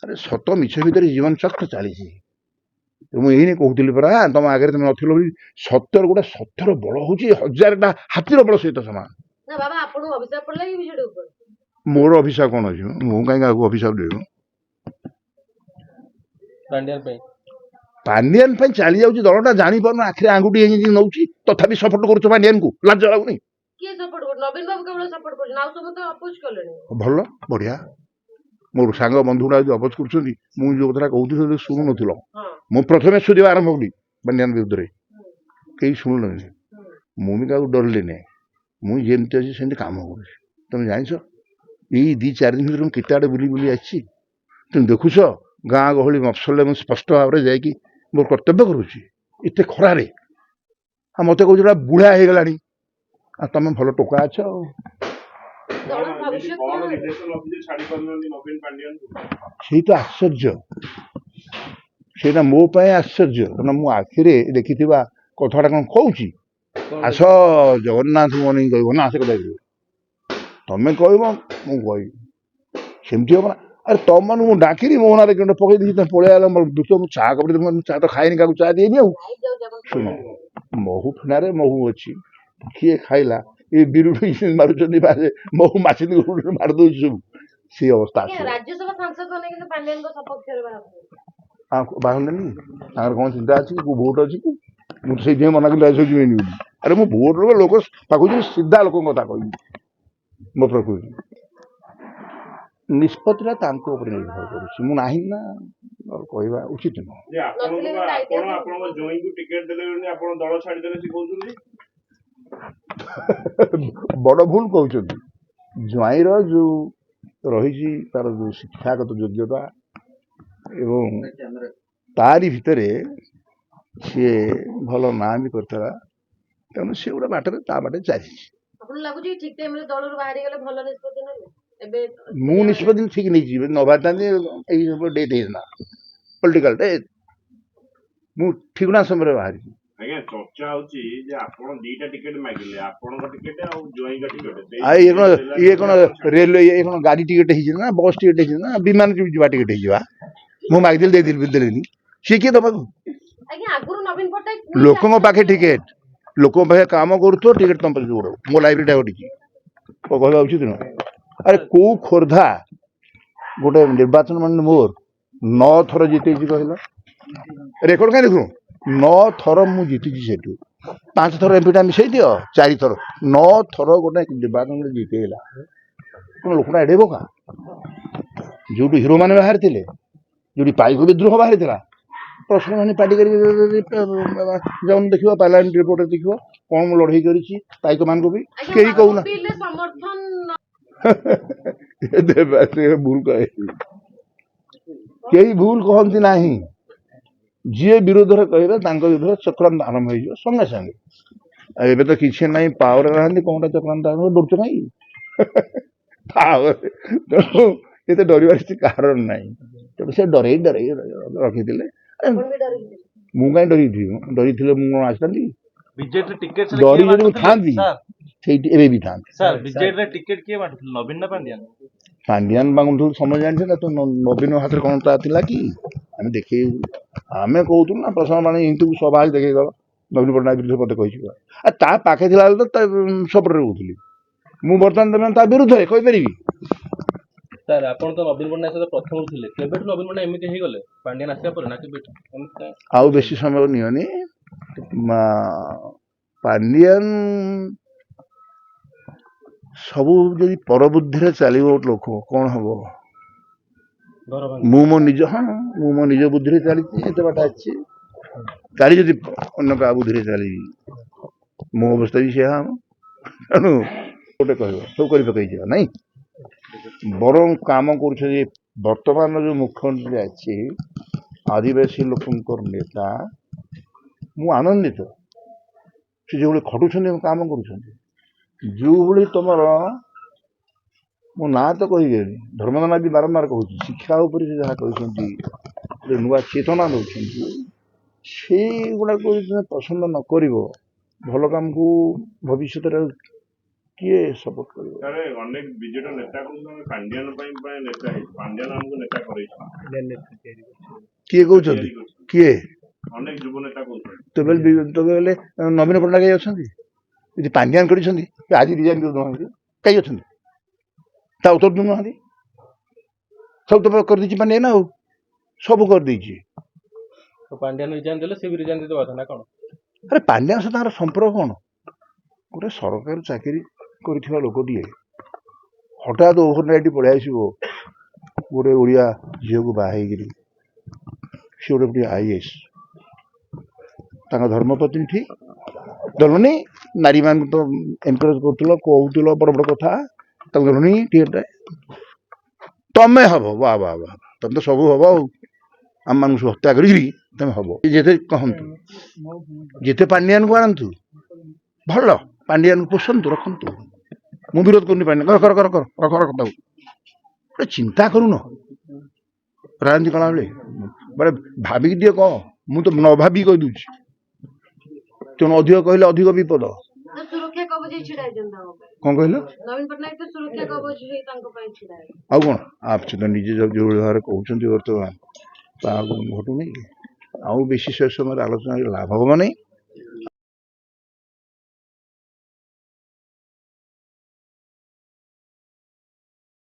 अरे सत मिछ भितर जीवन चक्र चली मुझे कहूली परा तुम आगे तुम नथिल सत्यर गोटे सत्यर बल हूँ 1000टा हाथीर बल सहित सामान मोर अभिशाप कौन अच्छी मु कहीं अभिशाप देव पांडियान चली जाऊँ दलटा जापार आखिरी आंगुठी नौ तथापि सपोर्ट कर पांडियान को लाज लगुनि भल बढ़िया मोर सांग बंधुड़ा जो अपोज कर जो कथा कहती शुणु नुल मु प्रथम सुधा आरंभ कली पांडियान विरुद्ध में कहीं शुणु मुझे क्या डरली ना मुझे अच्छी सेमती कम कर तुम जाच यही 2-4 दिन भर केते आड़े बुली बुली आसी तुम देखुच गाँ गहली मफसल में स्पष्ट भाव में जाकि मोर कर्तव्य करुच्ची एत खरारे मत कह बुढ़ा हो गला तुम भल टोका अच से तो आश्चर्य से मो आश्चर्य कारण मु आखिरे देखि कथा कौन कहूँ आस जगन्नाथ मन कह ना से कथा तुम्हें कह मुझे सेमती हम ना अरे तुम मान मुझे डाकिरी मो ना पकई पलैल दुख चा कपड़े चा तो खाए क्या चा दिए शुण महू फेणारे महू अच्छी किए खाइला ये बिरुड़ी मारुंच महू माछी मारदे सब सी अवस्था बाहर कौन चिंता अच्छी भोट अच्छी मुझे मना कर अरे मु भोट लोक पाक सीधा लोक कथा कह मो प्रकृति निष्पत्तिटा निर्भर करा उचित बड़ भूल कहते ज्वाईर जो रही तार जो शिक्षागत योग्यता एवं तारी भितर सी भल ना भी करता तेणु सी गोटे बाटर ता बाटे चली मु निष्पत्ति ठीक नहीं नबाता डेट ना पॉलिटिकल डेट मु ठिकना समय बाहरी आज्ञा चर्चा होची जे आपण दीटा टिकट मागिले आपण टिकट आ जोई टिकट ये कोन रेलवे ये कोन गाड़ी टिकट हिज ना बस टिकट हिज ना विमान जीवा टिकट हिजवा मु मागिदिल दे दिल देलेनी से के दबा आज्ञा आगुरु नवीन पट्टनायक लोकन पाखे टिकट लोक पाखे काम करूतो टिकट तुम जोड़ मो लाइब्रेरी गोटी कहवा उचित न अरे को खोर्धा गोटे निर्वाचन मान मोर 9 थर जीते कहल रेकर्ड कहीं देखु 9 थर मु जीति से 5 थर एमपीटा मिसई दियो 4 थर 9 थर गोटे निर्वाचन जीतेला कौन लोकटा एड़ेब का जो हिरो मैंने बाहर थे जो पाइक विद्रोह बाहरी प्रश्न मैंने पार्टी जाऊन देख पार्लियामेंट रिपोर्ट देख कौन लड़ई करी पाइक मान को भी कहीं कहूना भूल कहे कई भूल कहती ना जी विरोध कहे विरोध चक्रांत आरंभ हो संगे संगे एबे तो किसी ना पावर ना कौन चक्रांत आरंभ डर कहीं तेणु ये डर कारण ना तेणु से डर रखी मु कहीं डरी डरी आसता डरी था भी था पांडियान बांगुठू समय जानते ना तो नवीन हाथ में कौन था कि आम देखे आम कहतु ना प्रश्न मान इंटू सभा देखे गल नवीन पट्टनायक विरुद्ध मत कही पाखे थी सपोर्ट कहली मु बर्तमान तुम विरुद्ध कहीपरि सर आपण तो नवीन पट्टनायक सहित प्रथम थिले केबेठ नवीन पट्टनायक एमिति हे गले पांडियान आसिया पर ना केबेठ आउ बेसी समय नियनी पांडियान सबू जदि परबुद्धि चलो लोक कौन हम मु मो निज हाँ मु मो निज बुद्धि चली बाट अच्छी चली जदि अन्न क्या बुद्धि चली मो अवस्था भी से तेणु गोटे कह सब कर पकई ना बर काम कर बर्तमान जो मुख्यमंत्री अच्छी आदिवासी लोक नेता मु आनंदित से जो खटुं काम कर जो भाई तुम मो ना तो कहे धर्मदाना भी बारंबार कहूँ शिक्षा उपर से जहाँ कहते नुआ चेतना दौरान से गुड़ाक पसंद न कर भल काम को भविष्य କିଏ ସପୋର୍ଟ କରିବ? ଆରେ ଅନେକ ବିଜେଡି ନେତା କହୁଛନ୍ତି ପାଣ୍ଡିଆନ ପାଇଁ ନେତା ହେଇଛି, ପାଣ୍ଡିଆନ ଆମକୁ ନେତା କରେଇଛି, କିଏ କହୁଛନ୍ତି? କିଏ? ଅନେକ ଯୁବ ନେତା କହୁଛନ୍ତି। ତବେ ବେଲେ ନବୀନ ପଟ୍ଟନାୟକ କାହିଁ ଅଛନ୍ତି? ଯଦି ପାଣ୍ଡିଆନ କରିଛନ୍ତି ଆଜି ରିଜାଇନ୍ କରିଦେଉନାହାନ୍ତି, କାହିଁ ଅଛନ୍ତି? ତା ଉତ୍ତର ଦେଉନାହାନ୍ତି। ସବୁ ତ କରିଦେଇଛି ପାଣ୍ଡିଆନ, ଆଉ ସବୁ କରିଦେଇଛି। ତ ପାଣ୍ଡିଆନ ରିଜାଇନ ଦେଲେ ସେ ବି ରିଜାଇନ ଦେବା କଥା ନା କଣ? ଆରେ ପାଣ୍ଡିଆନ ସହିତ ତାଙ୍କର ସମ୍ପର୍କ କ'ଣ? ଗୋଟେ ସରକାରୀ ଚାକିରି କରିଥିବା ଲୋକଟିଏ ହଠାତ୍ ଓଭରନାଇଟ୍ ପଳେଇ ଆସିବ ଗୋଟେ ଓଡ଼ିଆ ଝିଅକୁ ବାହା ହେଇକିରି, ସେ ଗୋଟେ IAS, ତାଙ୍କ ଧର୍ମପତ୍ନୀ ଠିକ ଦେଲନି, ନାରୀମାନଙ୍କୁ ତ ଏନକରେଜ କରୁଥିଲ, କହୁଥିଲ ବଡ଼ ବଡ଼ କଥା, ତାକୁ ଦେଲନି ଟିକେଟ। ତମେ ହବ, ବା ବା ବା, ତମେ ତ ସବୁ ହବ ଆଉ, ଆମମାନଙ୍କୁ ସବୁ ହତ୍ୟା କରିକିରି ତମେ ହବ। ଯେତେ କହନ୍ତୁ, ଯେତେ ପାଣ୍ଡିଆନକୁ ଆଣନ୍ତୁ, ଭଲ ପାଣ୍ଡିଆନକୁ ପୋଷନ୍ତୁ, ରଖନ୍ତୁ, ମୁଁ ବିରୋଧ କରୁନି ପାଣ୍ଡିଆନ, କର କର କର ରଖ ରଖ ତାକୁ। ଗୋଟେ ଚିନ୍ତା କରୁନ ରାଜନୀତି କଲା ବେଳେ, ମାନେ ଭାବିକି ଦିଅ କହ, ମୁଁ ତ ନ ଭାବିକି କହିଦଉଛି, ତେଣୁ ଅଧିକ କହିଲେ ଅଧିକ ବିପଦ। ସୁରକ୍ଷା କବଚ ଛିଡା ହେଇଛନ୍ତି ତାଙ୍କ ପାଇଁ। କ'ଣ କହିଲ? ନବୀନ ପଟ୍ଟନାୟକ ତ ସୁରକ୍ଷା କବଚ ହେଇ ତାଙ୍କ ପାଇଁ ଛିଡା ହେଇଛନ୍ତି। ଆଉ କ'ଣ ସେ ତ ନିଜେ ଯୋଉ ଭାବରେ କହୁଛନ୍ତି ବର୍ତ୍ତମାନ, ତାହାକୁ ଘଟୁନି। ଆଉ ବେଶୀ ସେ ସମୟରେ ଆଲୋଚନା ଲାଭ ହବ ନାହିଁ।